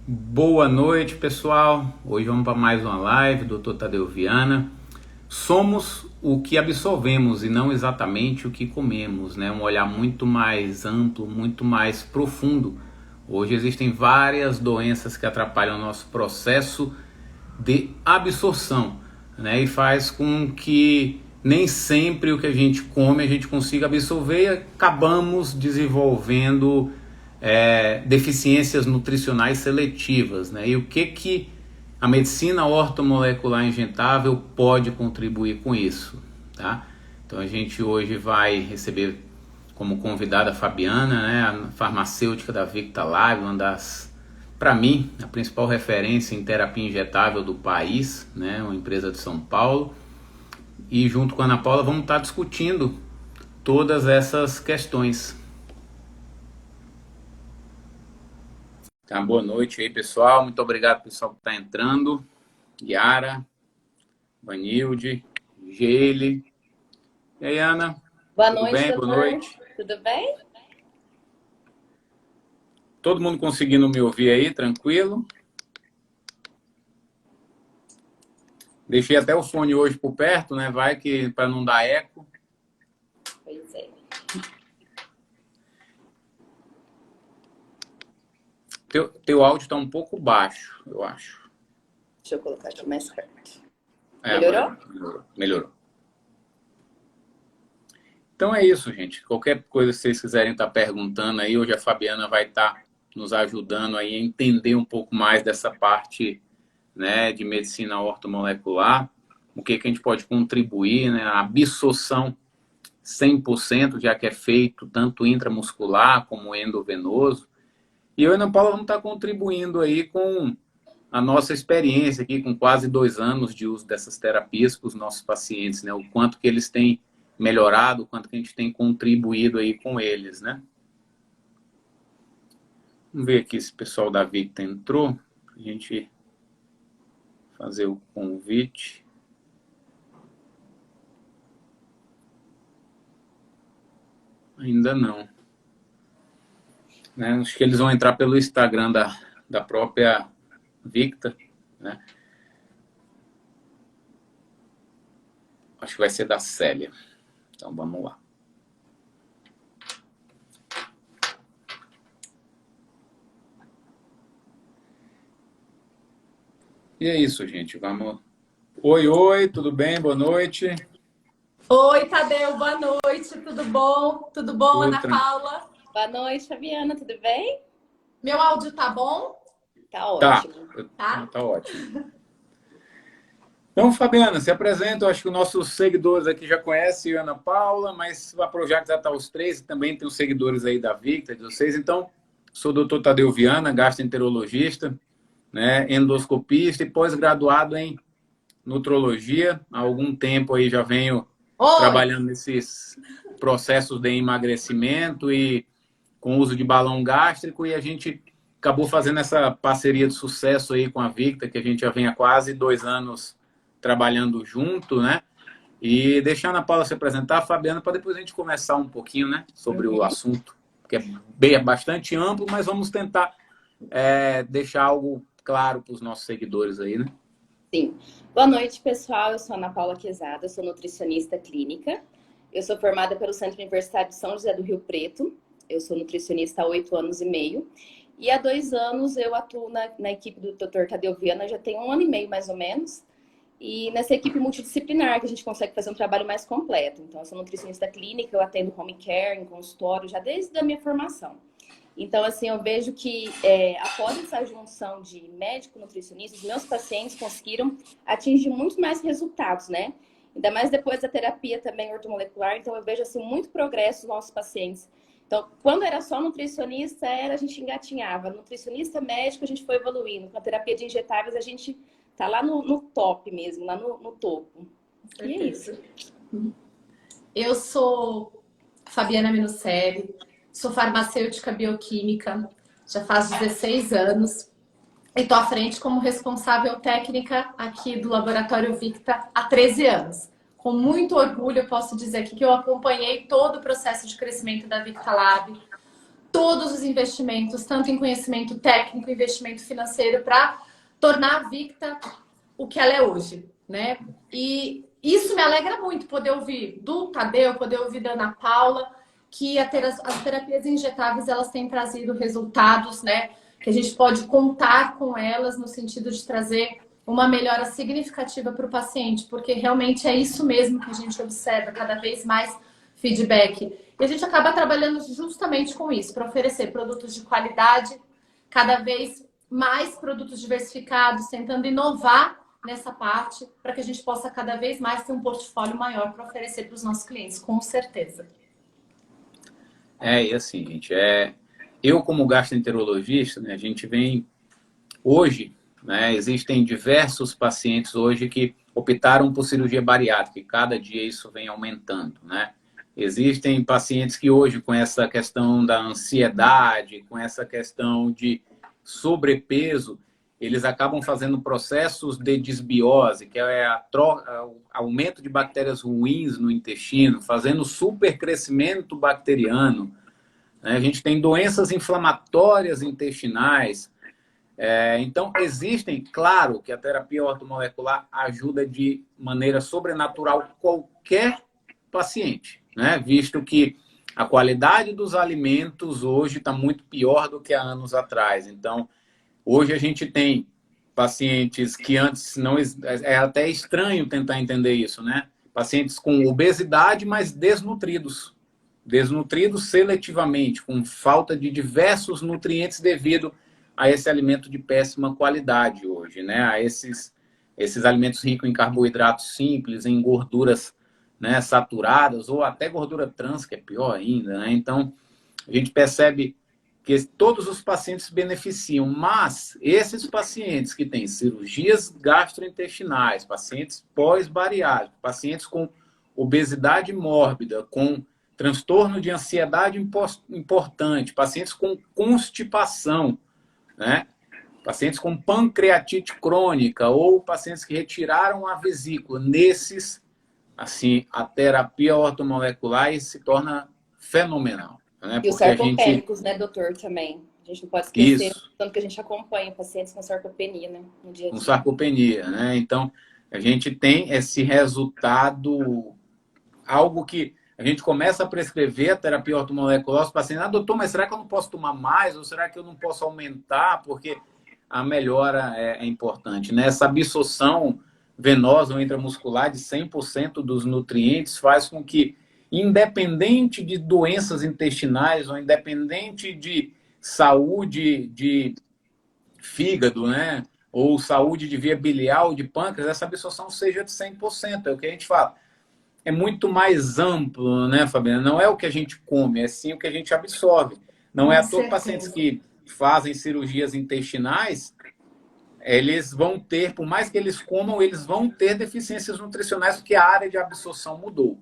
Boa noite, pessoal. Hoje vamos para mais uma live, Dr. Tadeu Viana. Somos o que absorvemos e não exatamente o que comemos, né? Um olhar muito mais amplo, muito mais profundo. Hoje existem várias doenças que atrapalham o nosso processo de absorção, né? E faz com que nem sempre o que a gente come a gente consiga absorver e acabamos desenvolvendo deficiências nutricionais seletivas, né? E o que a medicina ortomolecular injetável pode contribuir com isso, tá? Então a gente hoje vai receber como convidada a Fabiana, né, a farmacêutica da Victa Lab, uma das, para mim, a principal referência em terapia injetável do país, né, uma empresa de São Paulo. E junto com a Ana Paula vamos estar discutindo todas essas questões. Tá, boa noite aí, pessoal. Muito obrigado, pessoal, que está entrando. Yara, Vanilde, Geile. E aí, Ana? Boa Tudo noite, bem? Boa doutor. noite. Tudo bem? Todo mundo conseguindo me ouvir aí, tranquilo? Deixei até o fone hoje por perto, né? Vai que para não dar eco. Pois é. Teu áudio está um pouco baixo, eu acho. Deixa eu colocar aqui mais perto. Agora Melhorou? melhorou. Então é isso, gente. Qualquer coisa que vocês quiserem estar perguntando aí, hoje a Fabiana vai estar nos ajudando aí a entender um pouco mais dessa parte, né, de medicina ortomolecular, o que a gente pode contribuir, né, a absorção 100%, já que é feito tanto intramuscular como endovenoso. E eu e a Ana Paula vamos estar contribuindo aí com a nossa experiência aqui, com quase 2 anos de uso dessas terapias para os nossos pacientes, né? O quanto que eles têm melhorado, o quanto que a gente tem contribuído aí com eles, né? Vamos ver aqui se o pessoal da Victa entrou, a gente fazer o convite. Ainda não. Né? Acho que eles vão entrar pelo Instagram da própria Victa, né? Acho que vai ser da Célia. Então vamos lá. E é isso, gente. Vamos. Oi, tudo bem? Boa noite. Oi, Tadeu, boa noite, tudo bom? Tudo bom, Ana Outra. Paula? Boa noite, Fabiana. Tudo bem? Meu áudio tá bom? Tá ótimo. Tá ótimo. Então, Fabiana, se apresenta. Eu acho que os nossos seguidores aqui já conhecem a Ana Paula, mas o Projac já está os três, e também tem os seguidores aí da Victa, de vocês. Então, sou o Dr. Tadeu Viana, gastroenterologista, né, endoscopista e pós-graduado em nutrologia. Há algum tempo aí já venho trabalhando nesses processos de emagrecimento e com uso de balão gástrico, e a gente acabou fazendo essa parceria de sucesso aí com a Victa, que a gente já vem há quase 2 anos trabalhando junto, né? E deixando a Paula se apresentar, a Fabiana, para depois a gente começar um pouquinho, né, sobre o assunto, que é bastante amplo, mas vamos tentar deixar algo claro para os nossos seguidores aí, né? Sim. Boa noite, pessoal. Eu sou Ana Paula Quezada, sou nutricionista clínica. Eu sou formada pelo Centro Universitário de São José do Rio Preto. Eu sou nutricionista há 8 anos e meio. E há 2 anos eu atuo na equipe do Dr. Tadeu Viana, já tem 1 ano e meio mais ou menos. E nessa equipe multidisciplinar que a gente consegue fazer um trabalho mais completo. Então, eu sou nutricionista clínica, eu atendo home care, em consultório, já desde a minha formação. Então, assim, eu vejo que após essa junção de médico-nutricionista, os meus pacientes conseguiram atingir muito mais resultados, né? Ainda mais depois da terapia também ortomolecular. Então, eu vejo, assim, muito progresso nos nossos pacientes. Então, quando era só nutricionista, a gente engatinhava. Nutricionista, médico, a gente foi evoluindo. Com a terapia de injetáveis, a gente tá lá no top mesmo, lá no topo. E é isso. Eu sou Fabiana Minucelli, sou farmacêutica bioquímica, já faz 16 anos. E estou à frente como responsável técnica aqui do Laboratório Victa há 13 anos. Com muito orgulho, eu posso dizer aqui que eu acompanhei todo o processo de crescimento da Victa Lab, todos os investimentos, tanto em conhecimento técnico, investimento financeiro, para tornar a Victa o que ela é hoje, né? E isso me alegra muito, poder ouvir do Tadeu, poder ouvir da Ana Paula, que as terapias injetáveis, elas têm trazido resultados, né? Que a gente pode contar com elas no sentido de trazer uma melhora significativa para o paciente, porque realmente é isso mesmo que a gente observa, cada vez mais feedback. E a gente acaba trabalhando justamente com isso, para oferecer produtos de qualidade, cada vez mais produtos diversificados, tentando inovar nessa parte, para que a gente possa cada vez mais ter um portfólio maior para oferecer para os nossos clientes, com certeza. E assim, gente, eu como gastroenterologista, né, a gente vem hoje, né, existem diversos pacientes hoje que optaram por cirurgia bariátrica, e cada dia isso vem aumentando, né? Existem pacientes que hoje, com essa questão da ansiedade, com essa questão de sobrepeso, eles acabam fazendo processos de desbiose, que é o aumento de bactérias ruins no intestino, fazendo supercrescimento bacteriano, né? A gente tem doenças inflamatórias intestinais. Então, existem, claro, que a terapia ortomolecular ajuda de maneira sobrenatural qualquer paciente, né? Visto que a qualidade dos alimentos hoje está muito pior do que há anos atrás. Então, hoje a gente tem pacientes que antes não... É até estranho tentar entender isso, né? Pacientes com obesidade, mas desnutridos. Desnutridos seletivamente, com falta de diversos nutrientes devido a esse alimento de péssima qualidade hoje, né? A esses alimentos ricos em carboidratos simples, em gorduras, né, saturadas, ou até gordura trans, que é pior ainda, né? Então, a gente percebe que todos os pacientes beneficiam, mas esses pacientes que têm cirurgias gastrointestinais, pacientes pós-bariátricos, pacientes com obesidade mórbida, com transtorno de ansiedade importante, pacientes com constipação, né? Pacientes com pancreatite crônica ou pacientes que retiraram a vesícula, nesses, assim, a terapia ortomolecular se torna fenomenal. Né? E os Porque sarcopênicos, né, doutor, também. A gente não pode esquecer, Isso. tanto que a gente acompanha pacientes com sarcopenia, né, no dia a dia. Com sarcopenia, né? Então, a gente tem esse resultado, algo que a gente começa a prescrever a terapia ortomolecular aos pacientes. Doutor, mas será que eu não posso tomar mais? Ou será que eu não posso aumentar? Porque a melhora é importante, né? Essa absorção venosa ou intramuscular de 100% dos nutrientes faz com que, independente de doenças intestinais ou independente de saúde de fígado, né? Ou saúde de via biliar ou de pâncreas, essa absorção seja de 100%. É o que a gente fala. É muito mais amplo, né, Fabiana? Não é o que a gente come, é sim o que a gente absorve. Não é a todos pacientes que fazem cirurgias intestinais, eles vão ter, por mais que eles comam, eles vão ter deficiências nutricionais porque a área de absorção mudou.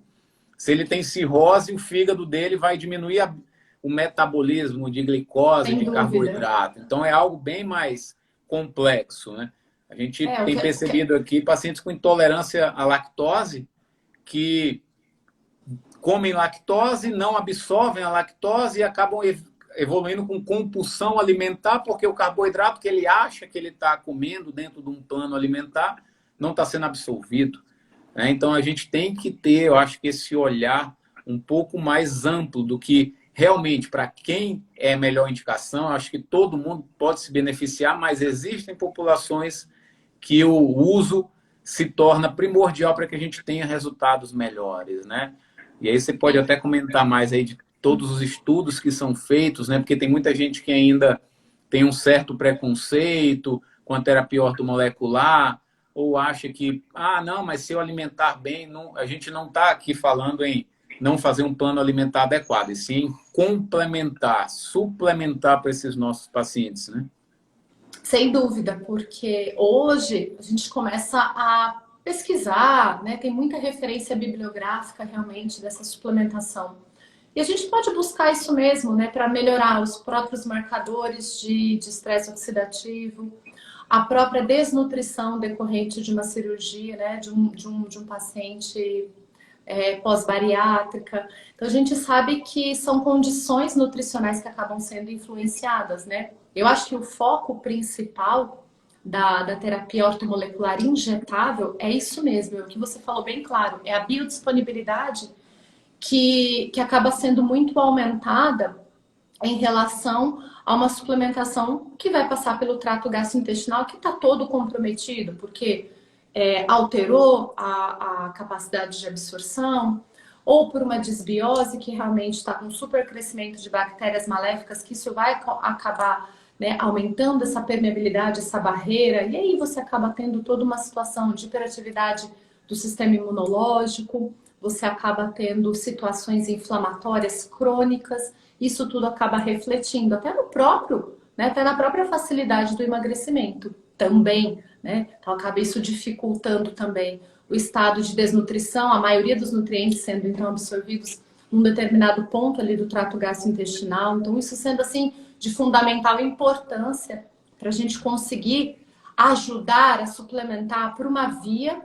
Se ele tem cirrose, o fígado dele vai diminuir o metabolismo de glicose, de carboidrato. Então, é algo bem mais complexo, né? A gente tem percebido aqui pacientes com intolerância à lactose que comem lactose, não absorvem a lactose e acabam evoluindo com compulsão alimentar, porque o carboidrato que ele acha que ele está comendo dentro de um plano alimentar não está sendo absorvido. Né? Então, a gente tem que ter, eu acho que esse olhar um pouco mais amplo do que realmente, para quem é melhor indicação, eu acho que todo mundo pode se beneficiar, mas existem populações que o uso se torna primordial para que a gente tenha resultados melhores, né? E aí você pode até comentar mais aí de todos os estudos que são feitos, né? Porque tem muita gente que ainda tem um certo preconceito com a terapia ortomolecular, ou acha que, não, mas se eu alimentar bem, não, a gente não está aqui falando em não fazer um plano alimentar adequado, e sim complementar, suplementar para esses nossos pacientes, né? Sem dúvida, porque hoje a gente começa a pesquisar, né? Tem muita referência bibliográfica realmente dessa suplementação. E a gente pode buscar isso mesmo, né? Para melhorar os próprios marcadores de estresse oxidativo, a própria desnutrição decorrente de uma cirurgia, né? De um paciente pós-bariátrica. Então, a gente sabe que são condições nutricionais que acabam sendo influenciadas, né? Eu acho que o foco principal da terapia ortomolecular injetável é isso mesmo, é o que você falou bem claro, é a biodisponibilidade que acaba sendo muito aumentada em relação a uma suplementação que vai passar pelo trato gastrointestinal que está todo comprometido, porque alterou a capacidade de absorção, ou por uma desbiose que realmente está com super crescimento de bactérias maléficas, que isso vai acabar, né, aumentando essa permeabilidade, essa barreira, e aí você acaba tendo toda uma situação de hiperatividade do sistema imunológico, você acaba tendo situações inflamatórias crônicas, isso tudo acaba refletindo até no próprio, né, até na própria facilidade do emagrecimento também, né? Então acaba isso dificultando também o estado de desnutrição, a maioria dos nutrientes sendo então absorvidos num determinado ponto ali do trato gastrointestinal. Então isso sendo assim de fundamental importância para a gente conseguir ajudar a suplementar por uma via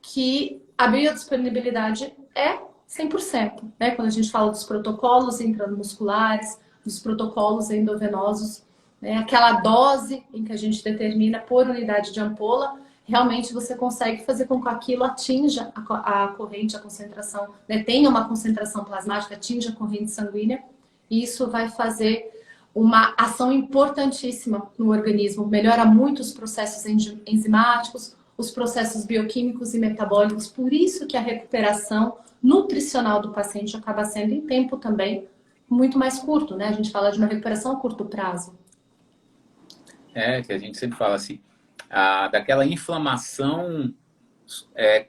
que a biodisponibilidade é 100%, né? Quando a gente fala dos protocolos intramusculares, dos protocolos endovenosos, né? Aquela dose em que a gente determina por unidade de ampola, realmente você consegue fazer com que aquilo atinja a corrente, a concentração, né? Tenha uma concentração plasmática, atinja a corrente sanguínea, e isso vai fazer uma ação importantíssima no organismo, melhora muito os processos enzimáticos, os processos bioquímicos e metabólicos, por isso que a recuperação nutricional do paciente acaba sendo em tempo também muito mais curto, né? A gente fala de uma recuperação a curto prazo. Que a gente sempre fala assim, daquela inflamação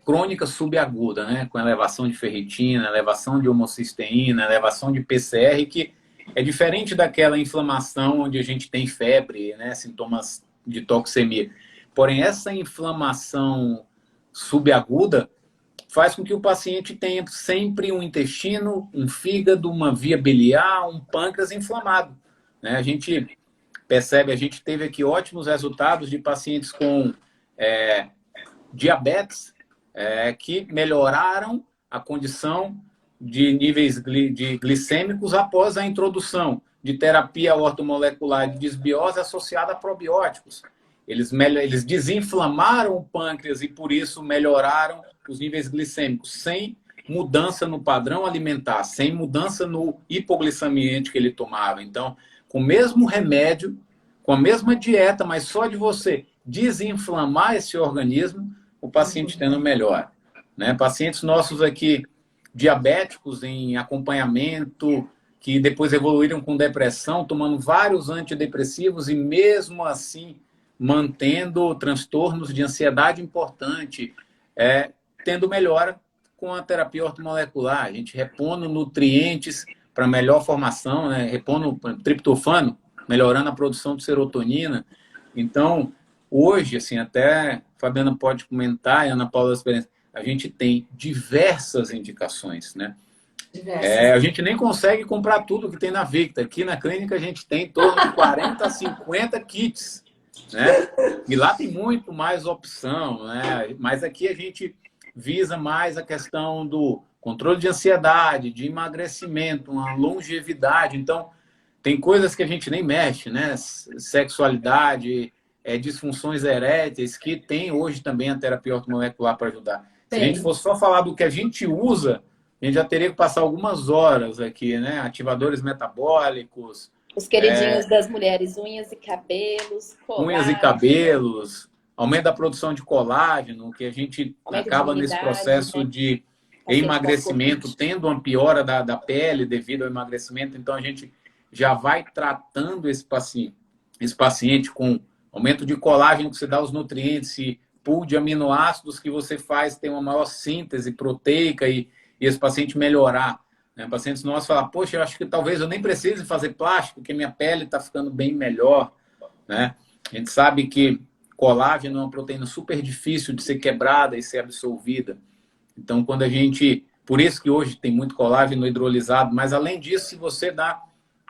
crônica subaguda, né? Com elevação de ferritina, elevação de homocisteína, elevação de PCR, que é diferente daquela inflamação onde a gente tem febre, né? Sintomas de toxemia. Porém, essa inflamação subaguda faz com que o paciente tenha sempre um intestino, um fígado, uma via biliar, um pâncreas inflamado, né? A gente percebe, a gente teve aqui ótimos resultados de pacientes com diabetes que melhoraram a condição de níveis de glicêmicos após a introdução de terapia ortomolecular de desbiose associada a probióticos. Eles desinflamaram o pâncreas e, por isso, melhoraram os níveis glicêmicos, sem mudança no padrão alimentar, sem mudança no hipoglicemiante que ele tomava. Então, com o mesmo remédio, com a mesma dieta, mas só de você desinflamar esse organismo, o paciente tendo melhor, né? Pacientes nossos aqui, diabéticos em acompanhamento, que depois evoluíram com depressão, tomando vários antidepressivos e mesmo assim mantendo transtornos de ansiedade importante, tendo melhora com a terapia ortomolecular. A gente repondo nutrientes para melhor formação, né? Repondo triptofano, melhorando a produção de serotonina. Então, hoje, assim, até a Fabiana pode comentar, e a Ana Paula da experiência, a gente tem diversas indicações, né? A gente nem consegue comprar tudo que tem na Victa. Aqui na clínica a gente tem em torno de 40 a 50 kits, né? E lá tem muito mais opção, né? Mas aqui a gente visa mais a questão do controle de ansiedade, de emagrecimento, uma longevidade. Então, tem coisas que a gente nem mexe, né? Sexualidade, disfunções eréteis, que tem hoje também a terapia ortomolecular para ajudar. Se a gente fosse só falar do que a gente usa, a gente já teria que passar algumas horas aqui, né? Ativadores metabólicos. Os queridinhos das mulheres, unhas e cabelos, colágeno. Unhas e cabelos, aumento da produção de colágeno, que a gente acaba nesse processo, né, de emagrecimento, tendo uma piora da pele devido ao emagrecimento. Então, a gente já vai tratando esse paciente com aumento de colágeno, que você dá os nutrientes, e pool de aminoácidos que você faz, tem uma maior síntese proteica e esse paciente melhorar. Né? Pacientes nossos falam, poxa, eu acho que talvez eu nem precise fazer plástico, porque minha pele está ficando bem melhor. Né? A gente sabe que colágeno é uma proteína super difícil de ser quebrada e ser absorvida. Então, quando a gente... Por isso que hoje tem muito colágeno hidrolisado, mas além disso, se você dá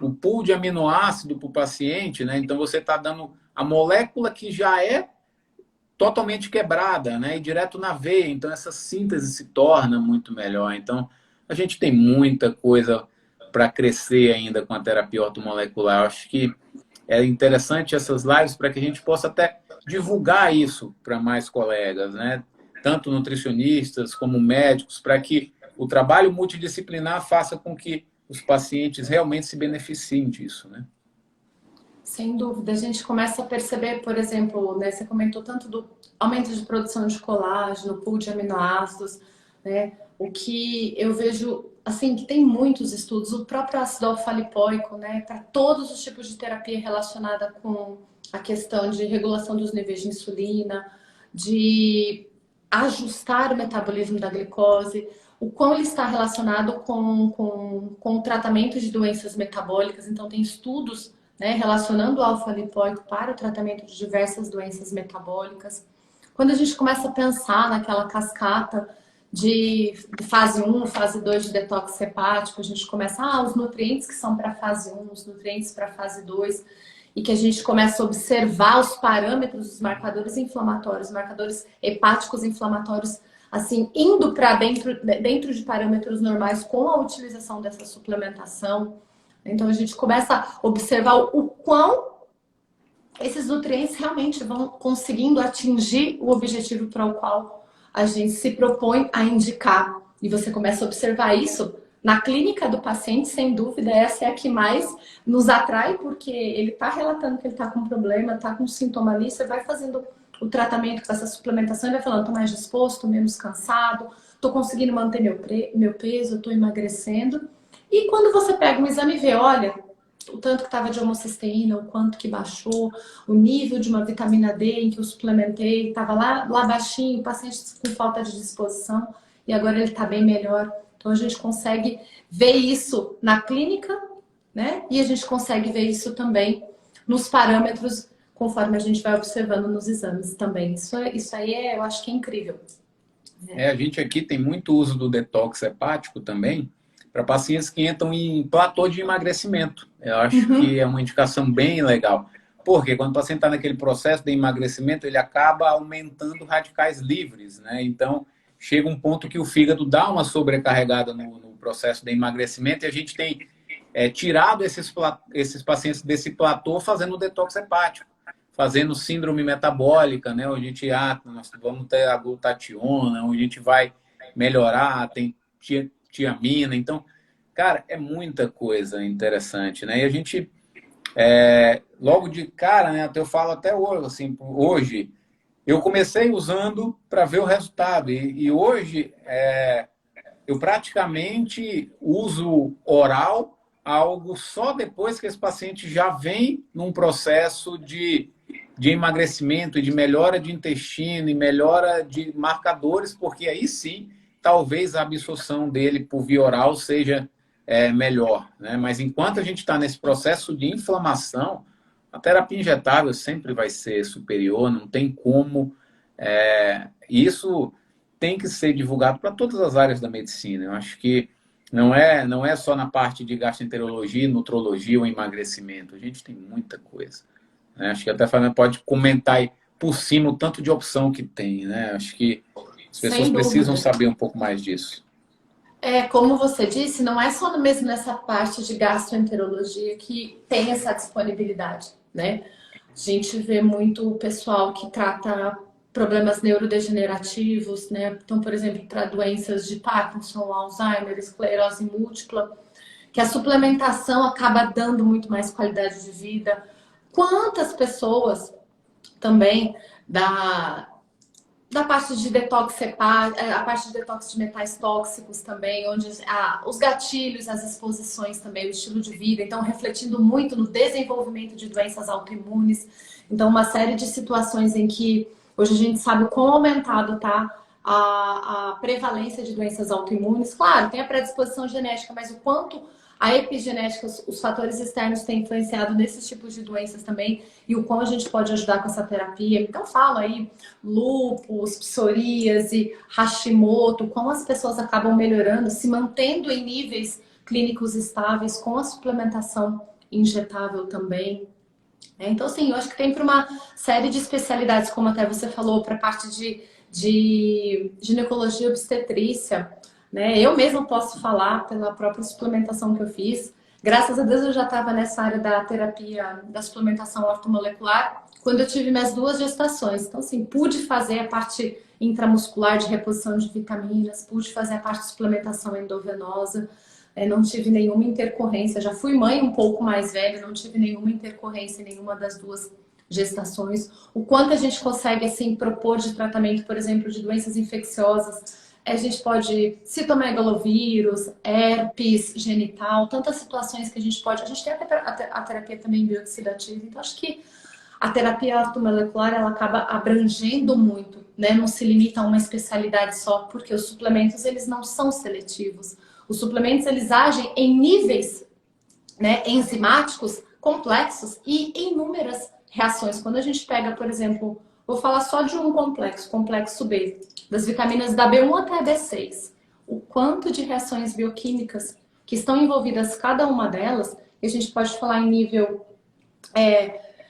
o pool de aminoácido para o paciente, né? Então você está dando a molécula que já é totalmente quebrada, né? E direto na veia. Então, essa síntese se torna muito melhor. Então, a gente tem muita coisa para crescer ainda com a terapia ortomolecular. Eu acho que é interessante essas lives para que a gente possa até divulgar isso para mais colegas, né? Tanto nutricionistas como médicos, para que o trabalho multidisciplinar faça com que os pacientes realmente se beneficiem disso, né? Sem dúvida, a gente começa a perceber, por exemplo, né, você comentou tanto do aumento de produção de colágeno, pool de aminoácidos, né? O que eu vejo, assim, que tem muitos estudos, o próprio ácido alfa-lipoico, né, para todos os tipos de terapia relacionada com a questão de regulação dos níveis de insulina, de ajustar o metabolismo da glicose, o quão ele está relacionado com o tratamento de doenças metabólicas. Então, tem estudos, né, relacionando o alfa-lipoico para o tratamento de diversas doenças metabólicas. Quando a gente começa a pensar naquela cascata de fase 1, fase 2 de detox hepático, a gente começa, os nutrientes que são para fase 1, os nutrientes para fase 2, e que a gente começa a observar os parâmetros, os marcadores inflamatórios, marcadores hepáticos inflamatórios, assim, indo para dentro de parâmetros normais com a utilização dessa suplementação. Então, a gente começa a observar o quão esses nutrientes realmente vão conseguindo atingir o objetivo para o qual a gente se propõe a indicar. E você começa a observar isso na clínica do paciente, sem dúvida, essa é a que mais nos atrai, porque ele está relatando que ele está com um problema, está com um sintoma ali, você vai fazendo o tratamento com essa suplementação e vai falando, estou mais disposto, estou menos cansado, estou conseguindo manter meu peso, estou emagrecendo. E quando você pega um exame e vê, olha, o tanto que estava de homocisteína, o quanto que baixou, o nível de uma vitamina D em que eu suplementei, estava lá baixinho, o paciente com falta de disposição, e agora ele está bem melhor. Então a gente consegue ver isso na clínica, né? E a gente consegue ver isso também nos parâmetros, conforme a gente vai observando nos exames também. Isso aí eu acho que é incrível. A gente aqui tem muito uso do detox hepático também, para pacientes que entram em platô de emagrecimento. Eu acho que é uma indicação bem legal. Porque quando o paciente está naquele processo de emagrecimento, ele acaba aumentando radicais livres, né? Então, chega um ponto que o fígado dá uma sobrecarregada no processo de emagrecimento e a gente tem tirado esses pacientes desse platô fazendo detox hepático, fazendo síndrome metabólica, né? Onde a gente, nós vamos ter a glutationa, onde a gente vai melhorar, tem tiamina. Então, cara, é muita coisa interessante, né? E a gente, logo de cara, né? Eu falo até hoje, assim, hoje, eu comecei usando para ver o resultado. E hoje, eu praticamente uso oral algo só depois que esse paciente já vem num processo de emagrecimento e de melhora de intestino e melhora de marcadores, porque aí sim, talvez a absorção dele por via oral seja melhor, né? Mas enquanto a gente está nesse processo de inflamação, a terapia injetável sempre vai ser superior, não tem como. Isso tem que ser divulgado para todas as áreas da medicina. Eu acho que não é só na parte de gastroenterologia, nutrologia ou emagrecimento. A gente tem muita coisa, né? Acho que até a Fernanda pode comentar aí por cima o tanto de opção que tem, né? Acho que as pessoas precisam saber um pouco mais disso. Como você disse, não é só mesmo nessa parte de gastroenterologia que tem essa disponibilidade, né? A gente vê muito o pessoal que trata problemas neurodegenerativos, né? Então, por exemplo, para doenças de Parkinson, Alzheimer, esclerose múltipla, que a suplementação acaba dando muito mais qualidade de vida. Quantas pessoas também da parte de detox a parte de detox de metais tóxicos também, onde os gatilhos, as exposições também, o estilo de vida, então refletindo muito no desenvolvimento de doenças autoimunes. Então, uma série de situações em que hoje a gente sabe o quão aumentado está a prevalência de doenças autoimunes. Claro, tem a predisposição genética, mas o quanto a epigenética, os fatores externos têm influenciado nesses tipos de doenças também e o quão a gente pode ajudar com essa terapia. Então, falo aí lúpus, psoríase, Hashimoto, como as pessoas acabam melhorando, se mantendo em níveis clínicos estáveis com a suplementação injetável também. Então, assim, eu acho que tem para uma série de especialidades, como até você falou, para a parte de ginecologia e obstetrícia, né? Eu mesma posso falar pela própria suplementação que eu fiz. Graças a Deus eu já estava nessa área da terapia, da suplementação ortomolecular, quando eu tive minhas 2 gestações. Então, assim, pude fazer a parte intramuscular de reposição de vitaminas, pude fazer a parte de suplementação endovenosa, não tive nenhuma intercorrência. Já fui mãe um pouco mais velha, não tive nenhuma intercorrência em nenhuma das 2 gestações. O quanto a gente consegue, assim, propor de tratamento, por exemplo, de doenças infecciosas. A gente pode citomegalovírus, herpes genital, tantas situações que a gente pode. A gente tem a terapia também bioxidativa, então acho que a terapia ortomolecular ela acaba abrangendo muito, né? Não se limita a uma especialidade só, porque os suplementos eles não são seletivos. Os suplementos eles agem em níveis, né, enzimáticos complexos e em inúmeras reações. Quando a gente pega, por exemplo, vou falar só de um complexo, complexo B, das vitaminas da B1 até a B6, o quanto de reações bioquímicas que estão envolvidas cada uma delas, e a gente pode falar em nível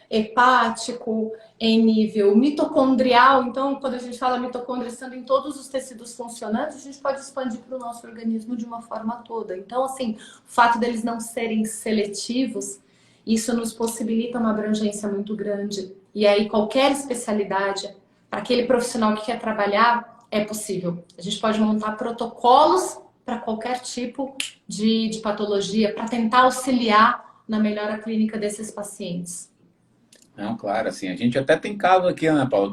hepático, em nível mitocondrial. Então, quando a gente fala mitocôndria estando em todos os tecidos funcionantes, a gente pode expandir para o nosso organismo de uma forma toda. Então, assim, o fato deles não serem seletivos, isso nos possibilita uma abrangência muito grande. E aí, qualquer especialidade, para aquele profissional que quer trabalhar, é possível. A gente pode montar protocolos para qualquer tipo de patologia, para tentar auxiliar na melhora clínica desses pacientes. Não, claro, assim, a gente até tem caso aqui, Ana Paula,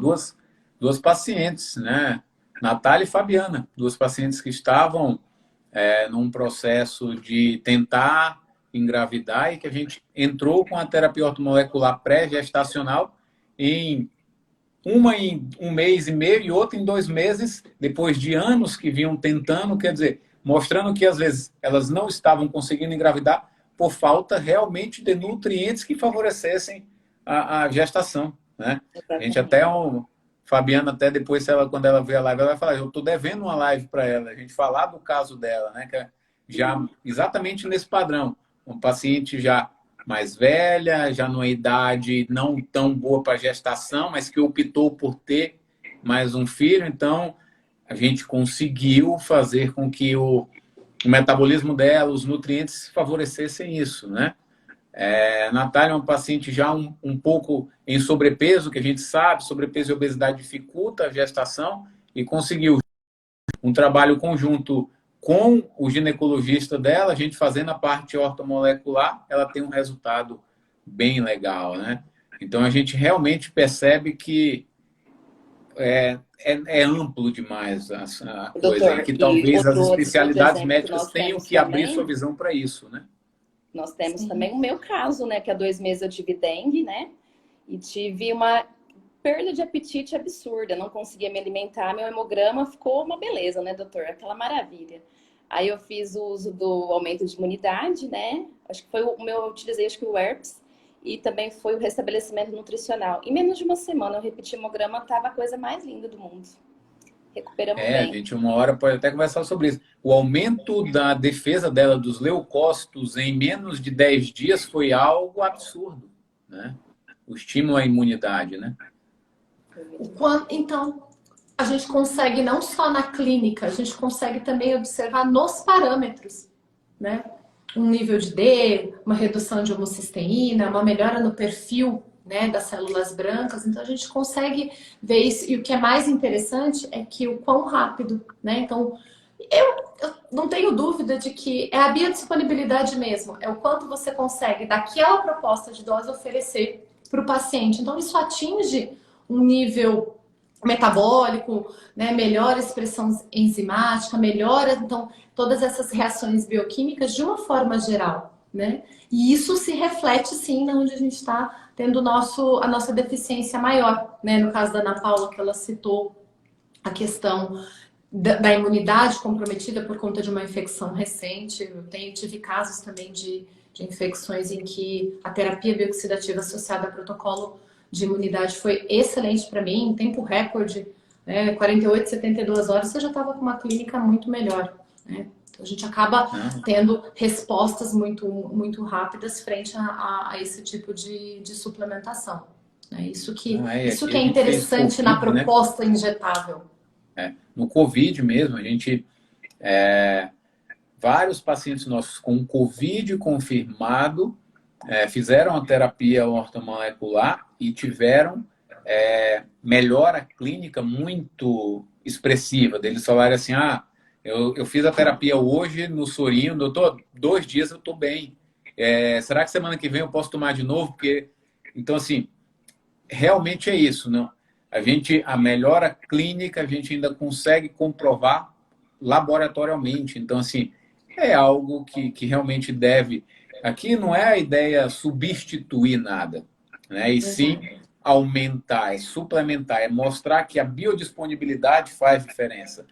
duas pacientes, né? Natália e Fabiana, 2 pacientes que estavam num processo de tentar engravidar e que a gente entrou com a terapia ortomolecular pré-gestacional uma em 1 mês e meio e outra em 2 meses, depois de anos que vinham tentando, quer dizer, mostrando que às vezes elas não estavam conseguindo engravidar por falta realmente de nutrientes que favorecessem a gestação, né? A gente até, Fabiana até depois, quando ela ver a live, ela vai falar, eu estou devendo uma live para ela, a gente falar do caso dela, né? Que é já exatamente nesse padrão, um paciente já mais velha, já numa idade não tão boa para gestação, mas que optou por ter mais um filho, então a gente conseguiu fazer com que o metabolismo dela, os nutrientes favorecessem isso, né? Natália é uma paciente já um pouco em sobrepeso, que a gente sabe, sobrepeso e obesidade dificulta a gestação, e conseguiu um trabalho conjunto com o ginecologista dela, a gente fazendo a parte ortomolecular, ela tem um resultado bem legal, né? Então a gente realmente percebe que é amplo demais a coisa, Doutor, e que e talvez as outro especialidades exemplo que médicas nós tenham temos que abrir sua também, visão para isso, né? nós temos Sim. também o meu caso, né? Que há 2 meses eu tive dengue, né? E tive uma perda de apetite absurda, não conseguia me alimentar, meu hemograma ficou uma beleza, né, doutor? Aquela maravilha. Aí eu fiz o uso do aumento de imunidade, né? Acho que foi o meu, eu utilizei acho que o herpes e também foi o restabelecimento nutricional. Em menos de uma semana eu repeti o hemograma, tava a coisa mais linda do mundo. Recuperamos A bem. gente uma hora pode até conversar sobre isso. O aumento da defesa dela dos leucócitos em menos de 10 dias foi algo absurdo, né? O estímulo à imunidade, né? Então, a gente consegue não só na clínica, a gente consegue também observar nos parâmetros, né? Um nível de D, uma redução de homocisteína, uma melhora no perfil, né, das células brancas. Então a gente consegue ver isso. E o que é mais interessante é que o quão rápido, né? Então eu não tenho dúvida de que é a biodisponibilidade mesmo, é o quanto você consegue daquela proposta de dose oferecer para o paciente. Então isso atinge um nível metabólico, né, melhora a expressão enzimática, melhora então todas essas reações bioquímicas de uma forma geral, né? E isso se reflete sim onde a gente está tendo a nossa deficiência maior, né? No caso da Ana Paula, que ela citou a questão da imunidade comprometida por conta de uma infecção recente. Eu tive casos também de infecções em que a terapia bioxidativa associada a protocolo de imunidade foi excelente para mim, em tempo recorde, né, 48, 72 horas, você já estava com uma clínica muito melhor, né? Então, a gente acaba tendo respostas muito rápidas frente a esse tipo de suplementação. É isso que é interessante na proposta injetável. No Covid mesmo, a gente... vários pacientes nossos com Covid confirmado fizeram a terapia ortomolecular e tiveram melhora clínica muito expressiva. Deles falaram assim, eu fiz a terapia hoje no sorinho, doutor, 2 dias eu estou bem. Será que semana que vem eu posso tomar de novo? Porque... Então, assim, realmente é isso, não? A melhora clínica a gente ainda consegue comprovar laboratorialmente. Então, assim, é algo que realmente deve... Aqui não é a ideia substituir nada, né? E sim aumentar, suplementar, mostrar que a biodisponibilidade faz diferença.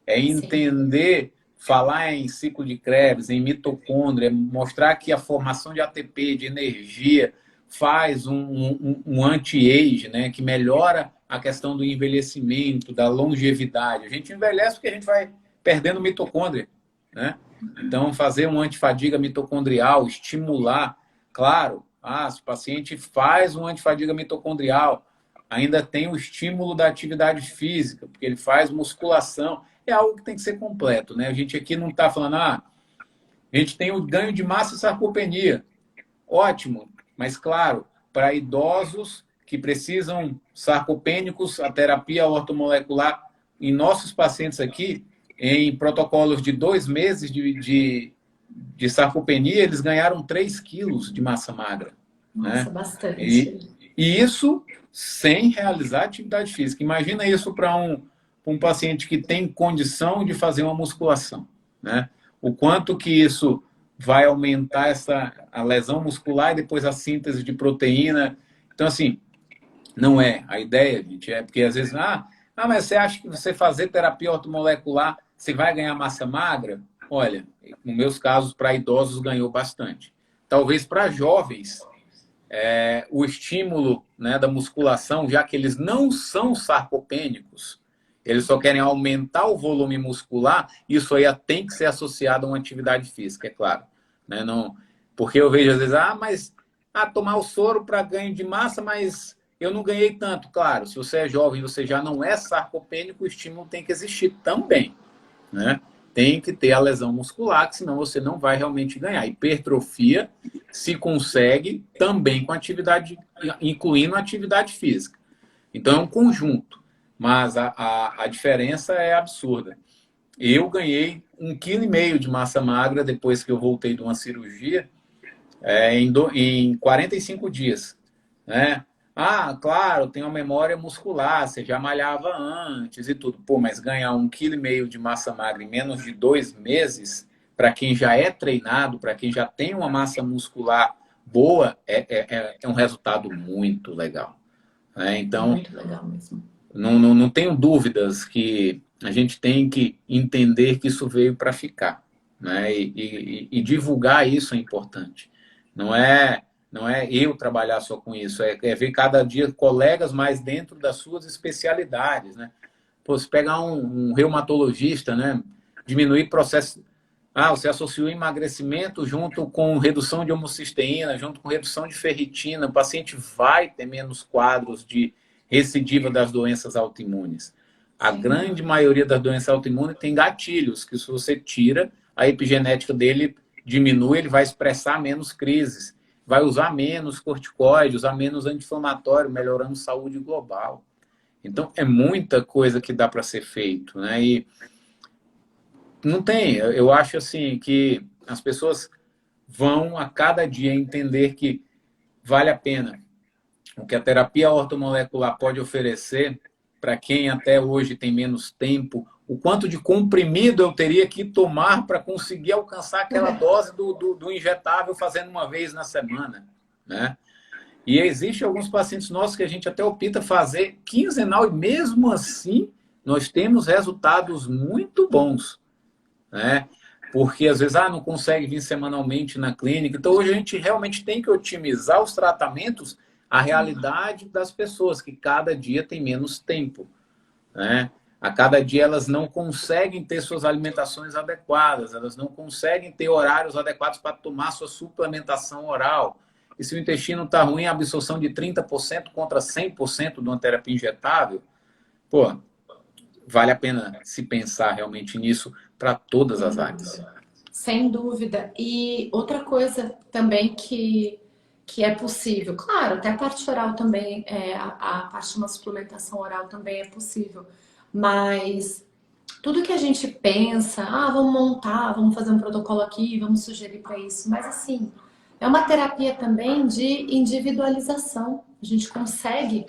Entender, falar em ciclo de Krebs, em mitocôndria, mostrar que a formação de ATP, de energia, faz um anti-age, né? Que melhora a questão do envelhecimento, da longevidade. A gente envelhece porque a gente vai perdendo mitocôndria, né? Então, fazer um antifadiga mitocondrial, estimular, claro, se o paciente faz um antifadiga mitocondrial, ainda tem o estímulo da atividade física, porque ele faz musculação, é algo que tem que ser completo, né? A gente aqui não está falando, a gente tem o ganho de massa e sarcopenia, ótimo, mas claro, para idosos que precisam sarcopênicos, a terapia ortomolecular, em nossos pacientes aqui, em protocolos de 2 meses de sarcopenia, eles ganharam 3 quilos de massa magra. Nossa, né? Bastante. E isso sem realizar atividade física. Imagina isso para um paciente que tem condição de fazer uma musculação, né? O quanto que isso vai aumentar a lesão muscular e depois a síntese de proteína. Então, assim, não é. A ideia, gente, é porque às vezes... mas você acha que você fazer terapia ortomolecular, você vai ganhar massa magra? Olha, nos meus casos, para idosos, ganhou bastante. Talvez para jovens, o estímulo, né, da musculação, já que eles não são sarcopênicos, eles só querem aumentar o volume muscular, isso aí tem que ser associado a uma atividade física, é claro. Né? Não, porque eu vejo às vezes, tomar o soro para ganho de massa, mas eu não ganhei tanto. Claro, se você é jovem, você já não é sarcopênico, o estímulo tem que existir também. Né? Tem que ter a lesão muscular, que senão você não vai realmente ganhar. Hipertrofia se consegue também com atividade, incluindo atividade física. Então é um conjunto, mas a diferença é absurda. Eu ganhei 1,5 kg de massa magra depois que eu voltei de uma cirurgia em 45 dias. Né? Claro, tem uma memória muscular, você já malhava antes e tudo. Mas ganhar 1,5 kg de massa magra em menos de 2 meses, para quem já é treinado, para quem já tem uma massa muscular boa, é um resultado muito legal. Né? Então, muito legal mesmo. Não tenho dúvidas que a gente tem que entender que isso veio para ficar. Né? E divulgar isso é importante. Não é eu trabalhar só com isso, é ver cada dia colegas mais dentro das suas especialidades, né? Se pegar um reumatologista, né? Diminuir processo... você associou emagrecimento junto com redução de homocisteína, junto com redução de ferritina, o paciente vai ter menos quadros de recidiva das doenças autoimunes. A grande maioria das doenças autoimunes tem gatilhos, que se você tira, a epigenética dele diminui, ele vai expressar menos crises. Vai usar menos corticoide, usar menos anti-inflamatório, melhorando saúde global. Então, é muita coisa que dá para ser feito, né? E não tem, eu acho assim que as pessoas vão a cada dia entender que vale a pena. O que a terapia ortomolecular pode oferecer para quem até hoje tem menos tempo, o quanto de comprimido eu teria que tomar para conseguir alcançar aquela dose do injetável fazendo uma vez na semana. Né? E existem alguns pacientes nossos que a gente até opta fazer quinzenal e mesmo assim nós temos resultados muito bons. Né? Porque às vezes não consegue vir semanalmente na clínica. Então hoje a gente realmente tem que otimizar os tratamentos à realidade das pessoas, que cada dia tem menos tempo. Né? A cada dia elas não conseguem ter suas alimentações adequadas, elas não conseguem ter horários adequados para tomar sua suplementação oral. E se o intestino está ruim, a absorção de 30% contra 100% de uma terapia injetável, pô, vale a pena se pensar realmente nisso para todas as áreas. Sem dúvida. E outra coisa também que é possível, claro, até a parte oral também, a parte de uma suplementação oral também é possível, mas tudo que a gente pensa, vamos montar, vamos fazer um protocolo aqui, vamos sugerir para isso, mas assim, é uma terapia também de individualização. A gente consegue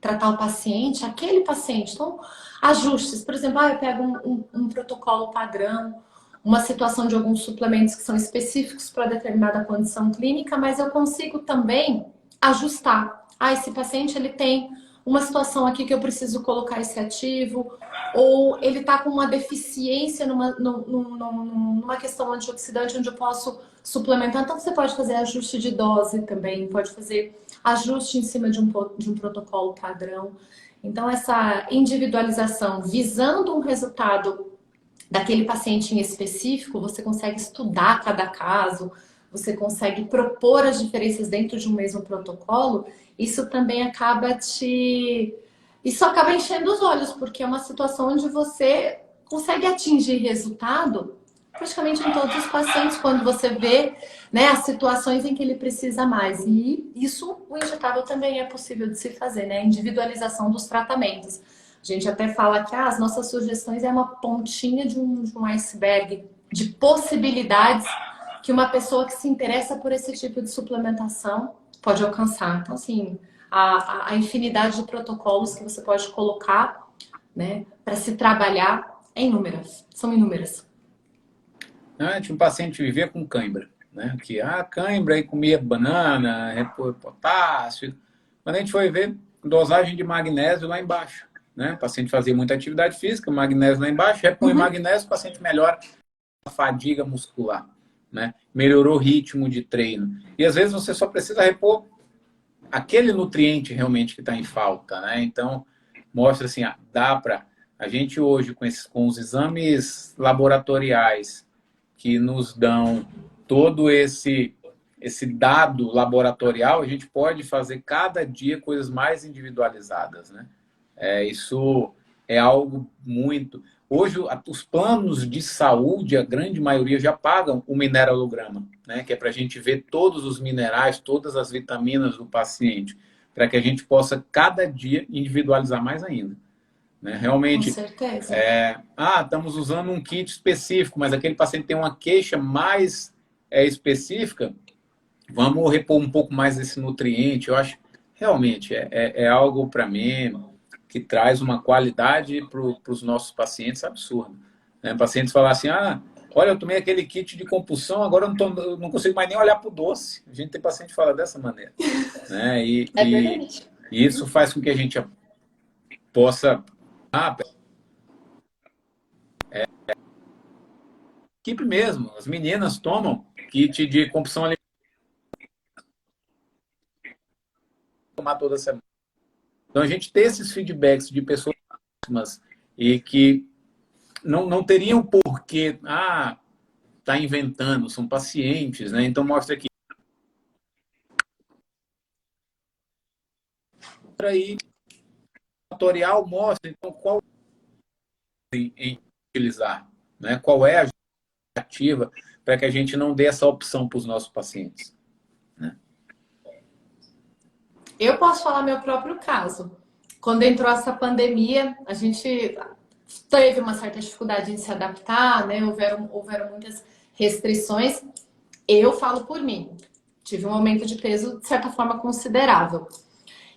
tratar o paciente, aquele paciente. Então, ajustes, por exemplo, eu pego um protocolo padrão, uma situação de alguns suplementos que são específicos para determinada condição clínica, mas eu consigo também ajustar. Esse paciente ele tem uma situação aqui que eu preciso colocar esse ativo, ou ele está com uma deficiência numa questão antioxidante onde eu posso suplementar. Então você pode fazer ajuste de dose também, pode fazer ajuste em cima de um protocolo padrão. Então essa individualização visando um resultado daquele paciente em específico, você consegue estudar cada caso, você consegue propor as diferenças dentro de um mesmo protocolo, isso também acaba Isso acaba enchendo os olhos, porque é uma situação onde você consegue atingir resultado praticamente em todos os pacientes, quando você vê, né, as situações em que ele precisa mais. E isso, o injetável também é possível de se fazer, né? A individualização dos tratamentos. A gente até fala que as nossas sugestões é uma pontinha de um iceberg de possibilidades que uma pessoa que se interessa por esse tipo de suplementação pode alcançar. Então, assim, a infinidade de protocolos que você pode colocar, né, para se trabalhar é inúmeras, são inúmeras. Tinha um paciente que vivia com cãibra, né? Que cãibra, aí comia banana, repor potássio. Quando a gente foi ver, dosagem de magnésio lá embaixo, né? O paciente fazia muita atividade física, magnésio lá embaixo, repõe magnésio, o paciente melhora a fadiga muscular, né? Melhorou o ritmo de treino. E às vezes você só precisa repor aquele nutriente realmente que está em falta, né? Então, mostra assim, dá para a gente hoje com os exames laboratoriais que nos dão todo esse dado laboratorial, a gente pode fazer cada dia coisas mais individualizadas, né? Isso é algo muito... Hoje, os planos de saúde, a grande maioria já pagam o mineralograma, né? Que é para a gente ver todos os minerais, todas as vitaminas do paciente, para que a gente possa, cada dia, individualizar mais ainda. Né? Realmente, com certeza. Estamos usando um kit específico, mas aquele paciente tem uma queixa mais específica, vamos repor um pouco mais desse nutriente. Eu acho, realmente, é algo para mim que traz uma qualidade para os nossos pacientes absurda. Né? Pacientes falam assim, olha, eu tomei aquele kit de compulsão, agora eu não consigo mais nem olhar para o doce. A gente tem paciente que fala dessa maneira. Né? E isso faz com que a gente possa... equipe mesmo, as meninas tomam kit de compulsão alimentar tomar toda semana. Então a gente tem esses feedbacks de pessoas e que não teriam porquê tá inventando, são pacientes, né? Então mostra aqui aí o tutorial mostra então qual em utilizar, né? Qual é a ativa para que a gente não dê essa opção para os nossos pacientes. Né? Eu posso falar meu próprio caso. Quando entrou essa pandemia, a gente teve uma certa dificuldade em se adaptar, né? Houveram muitas restrições. Eu falo por mim. Tive um aumento de peso, de certa forma, considerável.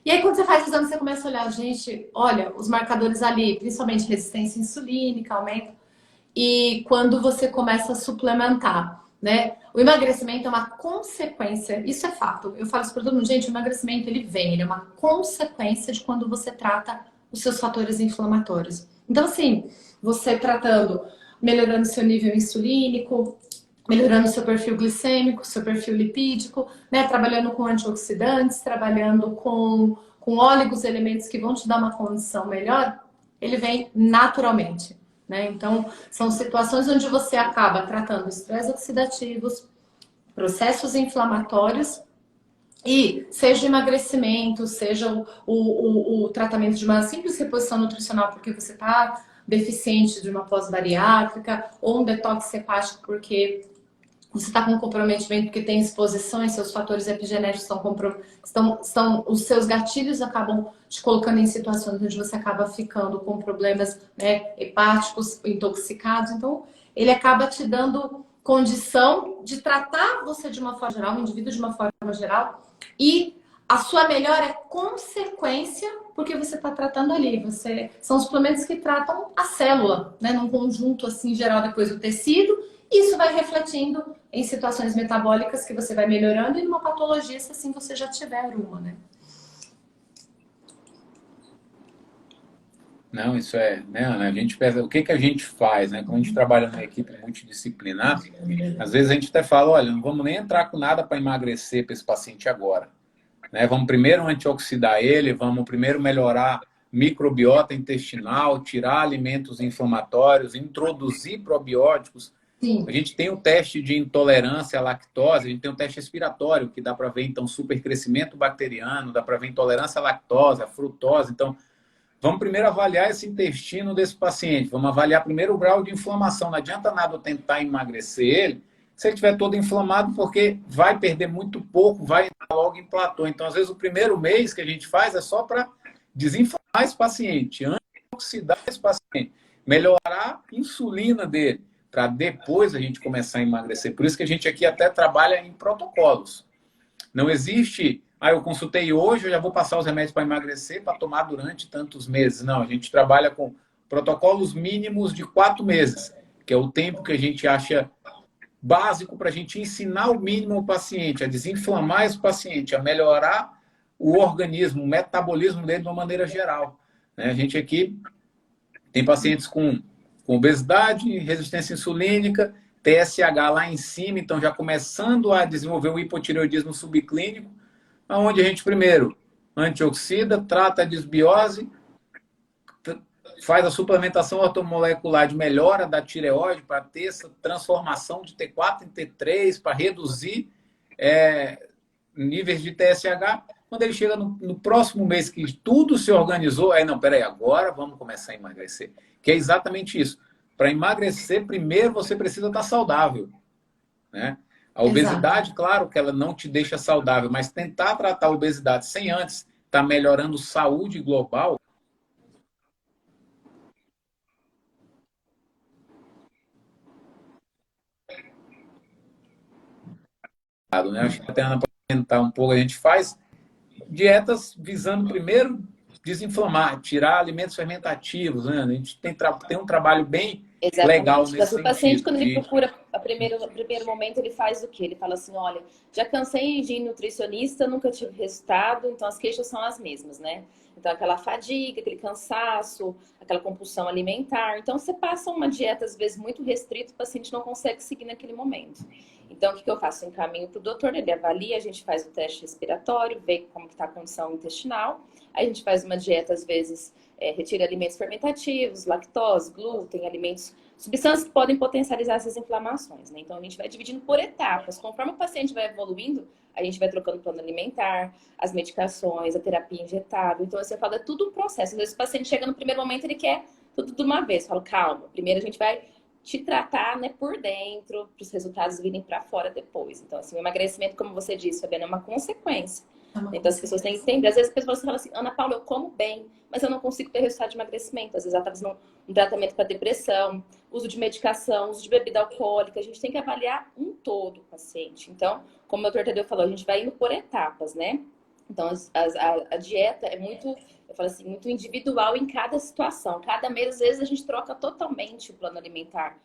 E aí, quando você faz o exame, você começa a olhar, gente, olha, os marcadores ali, principalmente resistência insulínica, aumento. E quando você começa a suplementar, né? O emagrecimento é uma consequência, isso é fato. Eu falo isso para todo mundo, gente, o emagrecimento ele é uma consequência de quando você trata os seus fatores inflamatórios. Então, assim, você tratando, melhorando seu nível insulínico, melhorando seu perfil glicêmico, seu perfil lipídico, né? Trabalhando com antioxidantes, trabalhando com óleos, elementos que vão te dar uma condição melhor, ele vem naturalmente, né? Então, são situações onde você acaba tratando estresse oxidativos, processos inflamatórios e seja emagrecimento, seja o tratamento de uma simples reposição nutricional porque você está deficiente de uma pós-bariátrica ou um detox hepático porque você está com comprometimento porque tem exposições, seus fatores epigenéticos os seus gatilhos acabam te colocando em situações onde você acaba ficando com problemas, né, hepáticos, intoxicados. Então, ele acaba te dando condição de tratar você de uma forma geral, o indivíduo de uma forma geral, e a sua melhora é consequência porque você está tratando ali. São suplementos que tratam a célula, né, num conjunto assim geral depois do tecido. Isso vai refletindo em situações metabólicas que você vai melhorando e numa patologia, se assim você já tiver uma, né? Não, isso é, né, Ana? A gente pensa, o que que a gente faz, né? Quando a gente trabalha numa equipe multidisciplinar, às vezes a gente até fala, olha, não vamos nem entrar com nada para emagrecer para esse paciente agora, né? Vamos primeiro antioxidar ele, vamos primeiro melhorar microbiota intestinal, tirar alimentos inflamatórios, introduzir probióticos. Sim. A gente tem um teste de intolerância à lactose, a gente tem um teste respiratório, que dá para ver, então, supercrescimento bacteriano, dá para ver intolerância à lactose, à frutose. Então, vamos primeiro avaliar esse intestino desse paciente, vamos avaliar primeiro o grau de inflamação. Não adianta nada eu tentar emagrecer ele se ele estiver todo inflamado, porque vai perder muito pouco, vai entrar logo em platô. Então, às vezes, o primeiro mês que a gente faz é só para desinflamar esse paciente, antioxidar esse paciente, melhorar a insulina dele, para depois a gente começar a emagrecer. Por isso que a gente aqui até trabalha em protocolos. Não existe, eu consultei hoje, eu já vou passar os remédios para emagrecer, para tomar durante tantos meses. Não, a gente trabalha com protocolos mínimos de 4 meses, que é o tempo que a gente acha básico para a gente ensinar o mínimo ao paciente, a desinflamar esse paciente, a melhorar o organismo, o metabolismo dele de uma maneira geral. A gente aqui tem pacientes com obesidade, resistência insulínica, TSH lá em cima, então já começando a desenvolver o hipotireoidismo subclínico, onde a gente primeiro antioxida, trata a desbiose, faz a suplementação ortomolecular de melhora da tireoide para ter essa transformação de T4 em T3, para reduzir níveis de TSH. Quando ele chega no próximo mês que tudo se organizou, aí não, peraí, agora vamos começar a emagrecer. Que é exatamente isso. Para emagrecer, primeiro você precisa estar saudável, né? A obesidade, exato, claro que ela não te deixa saudável, mas tentar tratar a obesidade sem antes estar melhorando saúde global. Né? Acho que até para comentar um pouco, a gente faz dietas visando primeiro desinflamar, tirar alimentos fermentativos, né? A gente tem um trabalho bem legal nesse sentido. O paciente, quando ele procura no primeiro momento, ele faz o quê? Ele fala assim, olha, já cansei de ir nutricionista, nunca tive resultado, então as queixas são as mesmas, né? Então aquela fadiga, aquele cansaço, aquela compulsão alimentar. Então você passa uma dieta, às vezes, muito restrita, o paciente não consegue seguir naquele momento. Então, o que eu faço? Eu encaminho para o doutor, ele avalia, a gente faz o teste respiratório, vê como está a condição intestinal. Aí a gente faz uma dieta, às vezes, retira alimentos fermentativos, lactose, glúten, alimentos, substâncias que podem potencializar essas inflamações, né? Então, a gente vai dividindo por etapas. Conforme o paciente vai evoluindo, a gente vai trocando o plano alimentar, as medicações, a terapia injetável. Então, você fala, é tudo um processo. Às vezes, o paciente chega no primeiro momento, ele quer tudo de uma vez. Eu falo, calma, primeiro a gente vai te tratar, né, por dentro, para os resultados virem para fora depois. Então, assim, o emagrecimento, como você disse, Fabiana, é uma consequência. Então, as pessoas têm que entender. Às vezes, as pessoas falam assim, Ana Paula, eu como bem, mas eu não consigo ter resultado de emagrecimento. Às vezes, ela está fazendo um tratamento para depressão, uso de medicação, uso de bebida alcoólica. A gente tem que avaliar um todo o paciente. Então, como o Dr. Tadeu falou, a gente vai indo por etapas, né? Então, a dieta é muito, eu falo assim, muito individual em cada situação. Cada mês, às vezes, a gente troca totalmente o plano alimentar,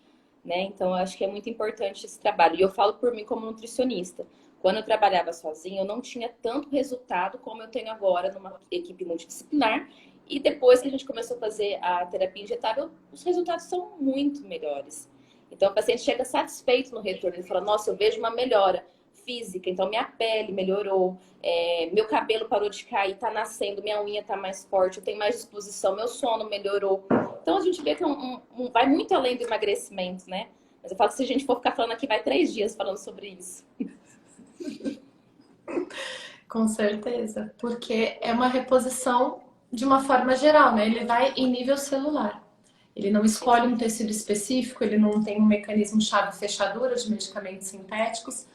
né? Então, eu acho que é muito importante esse trabalho. E eu falo por mim como nutricionista. Quando eu trabalhava sozinha, eu não tinha tanto resultado como eu tenho agora numa equipe multidisciplinar. E depois que a gente começou a fazer a terapia injetável, os resultados são muito melhores. Então, o paciente chega satisfeito no retorno. Ele fala, nossa, eu vejo uma melhora. física, então minha pele melhorou, meu cabelo parou de cair, tá nascendo, minha unha tá mais forte, eu tenho mais disposição, meu sono melhorou. Então a gente vê que vai muito além do emagrecimento, né? Mas eu falo que se a gente for ficar falando aqui, vai 3 dias falando sobre isso. Com certeza, porque é uma reposição de uma forma geral, né? Ele vai em nível celular. Ele não escolhe um tecido específico, ele não tem um mecanismo chave-fechadura de medicamentos sintéticos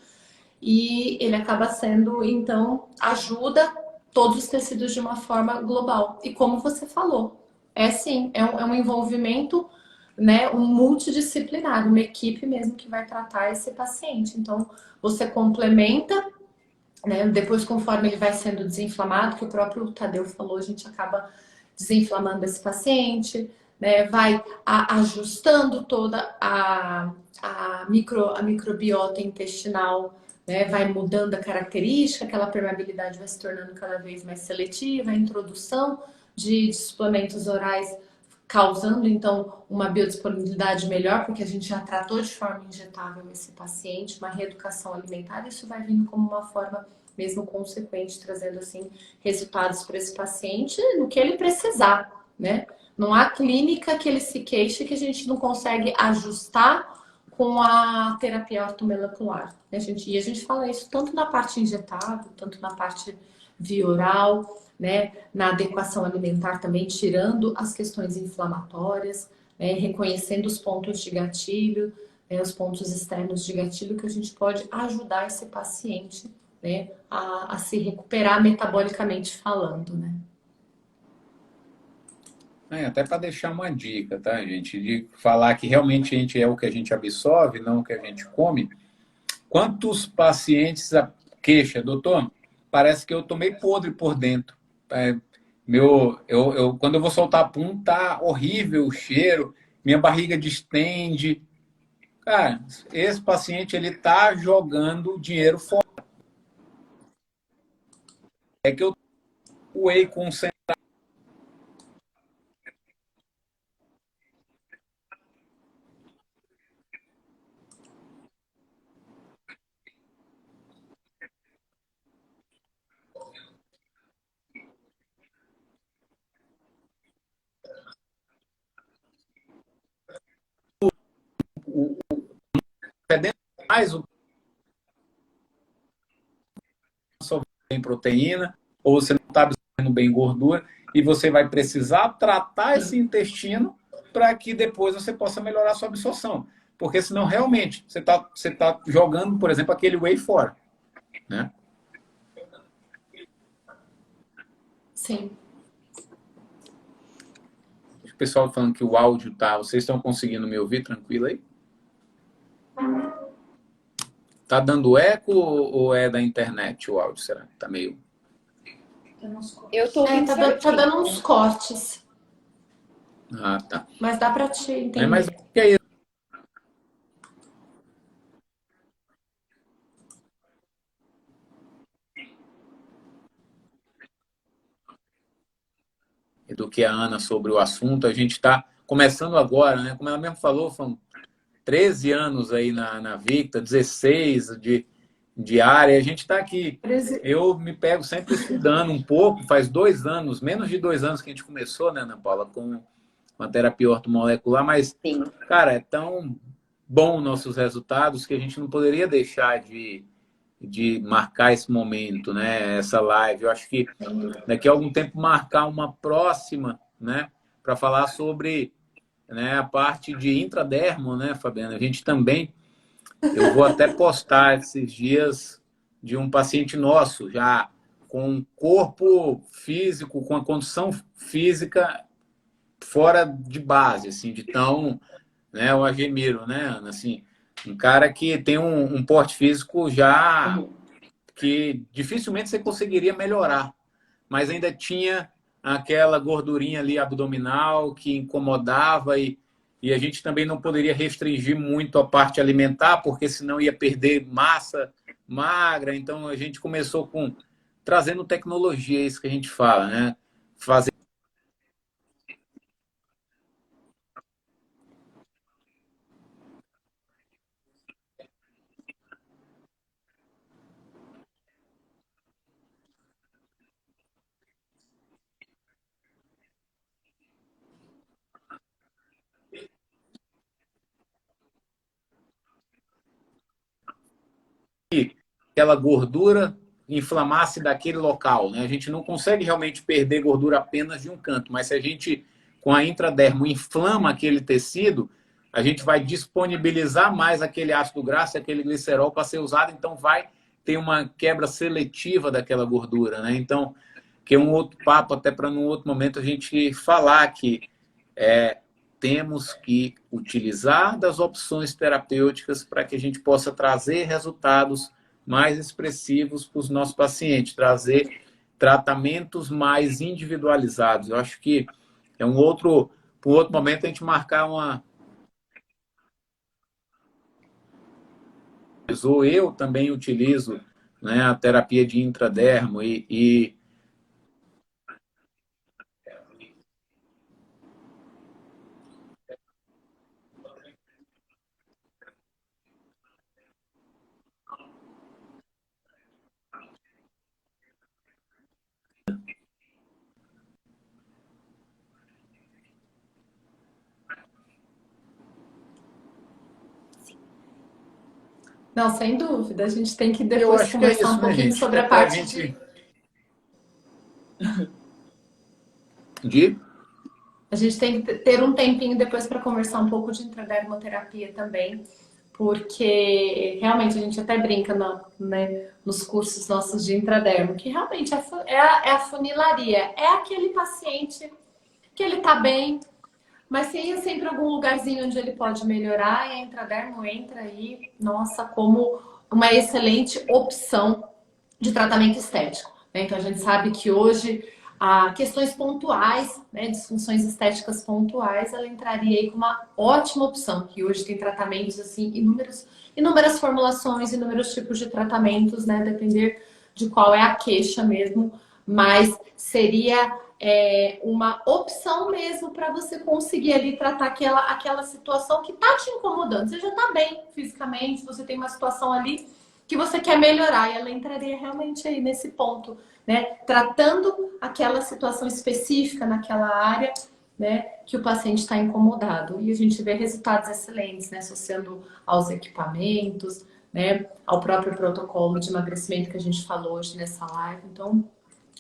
e ele acaba sendo, então, ajuda todos os tecidos de uma forma global. E como você falou, sim, é um envolvimento, né, um multidisciplinar, uma equipe mesmo que vai tratar esse paciente. Então, você complementa, né? Depois, conforme ele vai sendo desinflamado, que o próprio Tadeu falou, a gente acaba desinflamando esse paciente, né? Vai ajustando toda a microbiota intestinal, né? Vai mudando a característica, aquela permeabilidade vai se tornando cada vez mais seletiva, a introdução de suplementos orais causando então uma biodisponibilidade melhor, porque a gente já tratou de forma injetável esse paciente, uma reeducação alimentar, isso vai vindo como uma forma mesmo consequente, trazendo assim resultados para esse paciente no que ele precisar, né? Não há clínica que ele se queixe que a gente não consegue ajustar com a terapia ortomolecular. Né, gente? E a gente fala isso tanto na parte injetável, tanto na parte via oral, né? Na adequação alimentar também, tirando as questões inflamatórias, né? Reconhecendo os pontos de gatilho, né? Os pontos externos de gatilho que a gente pode ajudar esse paciente, né? A se recuperar metabolicamente falando, né? Até para deixar uma dica, tá, gente? De falar que realmente a gente é o que a gente absorve, não o que a gente come. Quantos pacientes a queixa, doutor? Parece que eu tomei podre por dentro. Quando eu vou soltar pum, tá horrível o cheiro, minha barriga distende. Cara, esse paciente ele tá jogando dinheiro fora. É que eu whey concentrado. Mais o só tem proteína, ou você não está absorvendo bem gordura, e você vai precisar tratar esse intestino para que depois você possa melhorar a sua absorção. Porque senão, realmente, você tá jogando, por exemplo, aquele whey fora. Né? Sim. O pessoal falando que o áudio tá. Vocês estão conseguindo me ouvir tranquilo aí? Tá dando eco ou é da internet o áudio? Será que tá meio. Eu tô ouvindo tá dando uns cortes. Ah, tá. Mas dá para te entender. Mas o que é isso? Do que a Ana sobre o assunto. A gente está começando agora, né? Como ela mesmo falou, são 13 anos aí na Victa, 16 de área. A gente está aqui. Eu me pego sempre estudando um pouco. Faz 2 anos, menos de 2 anos que a gente começou, né, Ana Paula, com a terapia ortomolecular. Mas, Sim. cara, é tão bom nossos resultados que a gente não poderia deixar de marcar esse momento, né? Essa live. Eu acho que daqui a algum tempo marcar uma próxima, né? Para falar sobre, né, a parte de intradermo, né, Fabiana? A gente também, eu vou até postar esses dias de um paciente nosso já com corpo físico, com a condição física fora de base, assim, de tão, né, o admiro, né, Ana? Assim, um cara que tem um porte físico já que dificilmente você conseguiria melhorar, mas ainda tinha aquela gordurinha ali abdominal que incomodava e a gente também não poderia restringir muito a parte alimentar, porque senão ia perder massa magra. Então a gente começou com trazendo tecnologia, é isso que a gente fala, né? Fazer aquela gordura inflamasse daquele local, né? A gente não consegue realmente perder gordura apenas de um canto, mas se a gente, com a intradermo, inflama aquele tecido, a gente vai disponibilizar mais aquele ácido graxo, aquele glicerol para ser usado, então vai ter uma quebra seletiva daquela gordura, né? Então, que é um outro papo, até para num outro momento a gente falar que temos que utilizar das opções terapêuticas para que a gente possa trazer resultados mais expressivos para os nossos pacientes, trazer tratamentos mais individualizados. Eu acho que é um outro momento a gente marcar uma. Ou eu também utilizo, né, a terapia de intradermo e Não, sem dúvida. A gente tem que eu depois acho que é conversar um isso, né, pouquinho gente? sobre a Até a parte de. gente de A gente tem que ter um tempinho depois para conversar um pouco de intradermoterapia também, porque realmente a gente até brinca né, nos cursos nossos de intradermo, que realmente é a funilaria, é aquele paciente que ele tá bem, mas tem sempre algum lugarzinho onde ele pode melhorar e a intradermo entra aí, nossa, como uma excelente opção de tratamento estético, né? Então a gente sabe que hoje questões pontuais, né, disfunções estéticas pontuais, ela entraria aí com uma ótima opção, que hoje tem tratamentos assim, inúmeras formulações, inúmeros tipos de tratamentos, né, depender de qual é a queixa mesmo, mas seria uma opção mesmo para você conseguir ali tratar aquela situação que está te incomodando. Você já está bem fisicamente, você tem uma situação ali que você quer melhorar e ela entraria realmente aí nesse ponto, né? Tratando aquela situação específica naquela área, né? Que o paciente está incomodado. E a gente vê resultados excelentes, né? Associando aos equipamentos, né? Ao próprio protocolo de emagrecimento que a gente falou hoje nessa live. Então,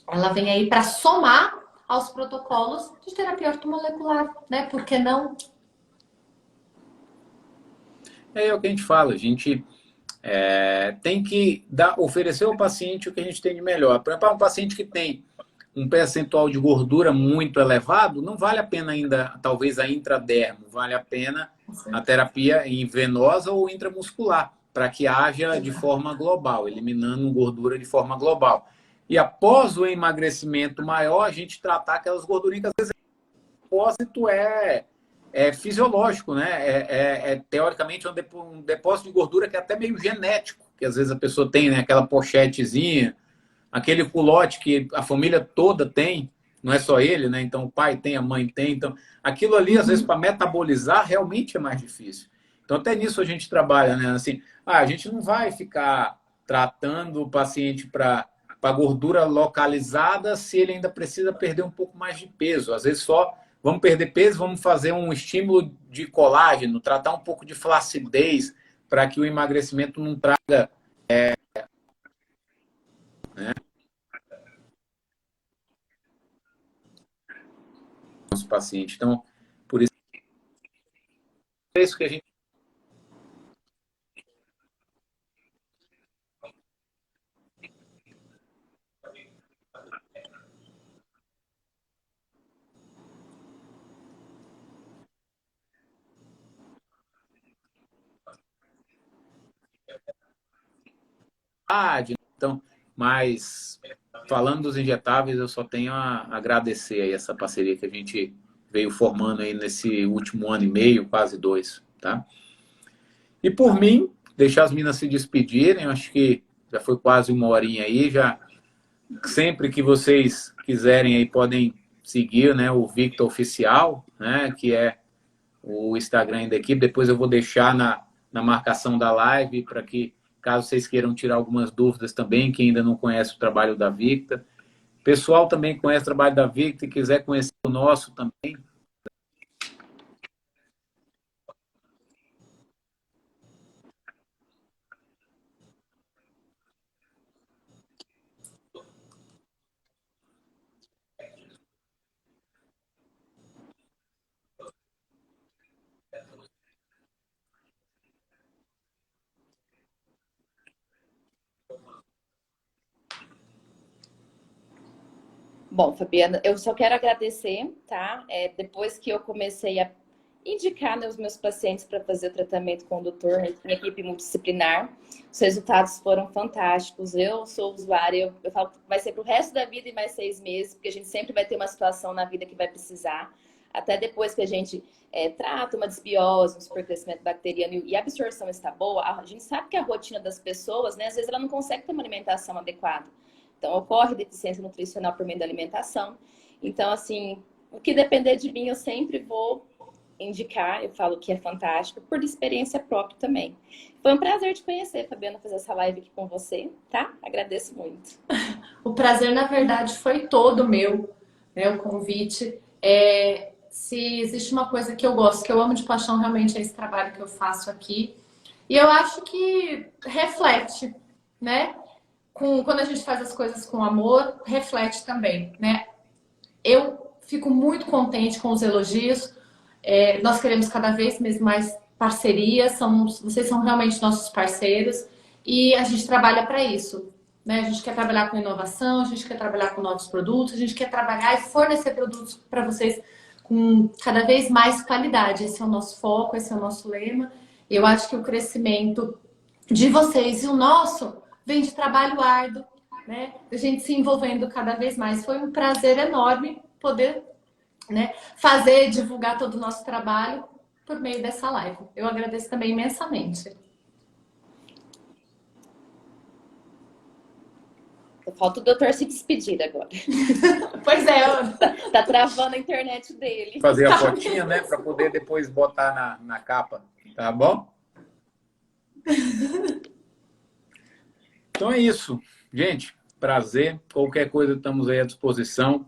ela vem aí para somar aos protocolos de terapia ortomolecular, né? Por que não? é o que a gente fala, a gente tem que oferecer ao paciente o que a gente tem de melhor. Para um paciente que tem um percentual de gordura muito elevado, não vale a pena ainda, talvez, a intradermo, vale a pena a terapia venosa ou intramuscular, para que haja de forma global, eliminando gordura de forma global. E após o emagrecimento maior, a gente tratar aquelas gordurinhas que às vezes o depósito é fisiológico, né? Teoricamente um depósito de gordura que é até meio genético, que às vezes a pessoa tem, né? Aquela pochetezinha, aquele culote que a família toda tem, não é só ele, né? Então o pai tem, a mãe tem, então aquilo ali às vezes para metabolizar realmente é mais difícil. Então até nisso a gente trabalha, né? Assim, a gente não vai ficar tratando o paciente para gordura localizada se ele ainda precisa perder um pouco mais de peso. Às vezes só vamos perder peso, vamos fazer um estímulo de colágeno, tratar um pouco de flacidez para que o emagrecimento não traga, né, os pacientes. Então, por isso é isso que a gente então, mas falando dos injetáveis, eu só tenho a agradecer aí essa parceria que a gente veio formando aí nesse último ano e meio, quase dois, tá? E por mim, deixar as minas se despedirem, eu acho que já foi quase uma horinha aí, já sempre que vocês quiserem aí podem seguir, né, o Victor Oficial, né, que é o Instagram da equipe. Depois eu vou deixar na marcação da live para que, caso vocês queiram tirar algumas dúvidas também, quem ainda não conhece o trabalho da Victor. Pessoal também conhece o trabalho da Victor e quiser conhecer o nosso também, Bom, Fabiana, eu só quero agradecer, tá? Depois que eu comecei a indicar, né, os meus pacientes para fazer o tratamento com o doutor, em equipe multidisciplinar, os resultados foram fantásticos. Eu sou usuária, eu falo que vai ser para o resto da vida e mais 6 meses, porque a gente sempre vai ter uma situação na vida que vai precisar. Até depois que a gente trata uma desbiose, um supercrescimento bacteriano e a absorção está boa, a gente sabe que a rotina das pessoas, né, às vezes ela não consegue ter uma alimentação adequada. Então, ocorre deficiência nutricional por meio da alimentação. Então, assim, o que depender de mim, eu sempre vou indicar. Eu falo que é fantástico, por experiência própria também. Foi um prazer te conhecer, Fabiana, fazer essa live aqui com você, tá? Agradeço muito. O prazer, na verdade, foi todo meu, né? O convite. Se existe uma coisa que eu gosto, que eu amo de paixão, realmente é esse trabalho que eu faço aqui. E eu acho que reflete, né? Quando a gente faz as coisas com amor, reflete também, né? Eu fico muito contente com os elogios. Nós queremos cada vez mais parcerias. Vocês são realmente nossos parceiros e a gente trabalha para isso, né? A gente quer trabalhar com inovação, a gente quer trabalhar com novos produtos, a gente quer trabalhar e fornecer produtos para vocês com cada vez mais qualidade. Esse é o nosso foco, esse é o nosso lema. Eu acho que o crescimento de vocês e o nosso vem de trabalho árduo, né? A gente se envolvendo cada vez mais. Foi um prazer enorme poder, né, fazer, divulgar todo o nosso trabalho por meio dessa live. Eu agradeço também imensamente. Falta o doutor se despedir agora. Pois é. Tá travando a internet dele. Fazer a fotinha, né? Para poder depois botar na capa. Tá bom? Então é isso. Gente, prazer. Qualquer coisa estamos aí à disposição.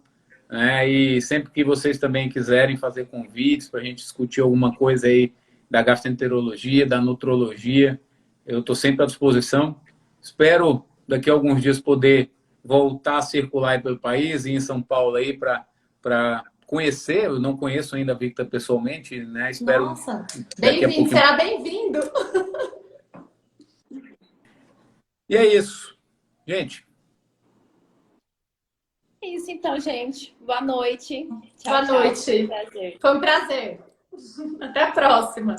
E sempre que vocês também quiserem fazer convites para a gente discutir alguma coisa aí da gastroenterologia, da nutrologia, eu estou sempre à disposição. Espero daqui a alguns dias poder voltar a circular aí pelo país e em São Paulo aí para conhecer. Eu não conheço ainda a Victor pessoalmente, né? Espero. Nossa, bem-vindo, será bem-vindo. E é isso, gente. É isso então, gente. Boa noite. Boa noite. Prazer. Foi um prazer. Até a próxima.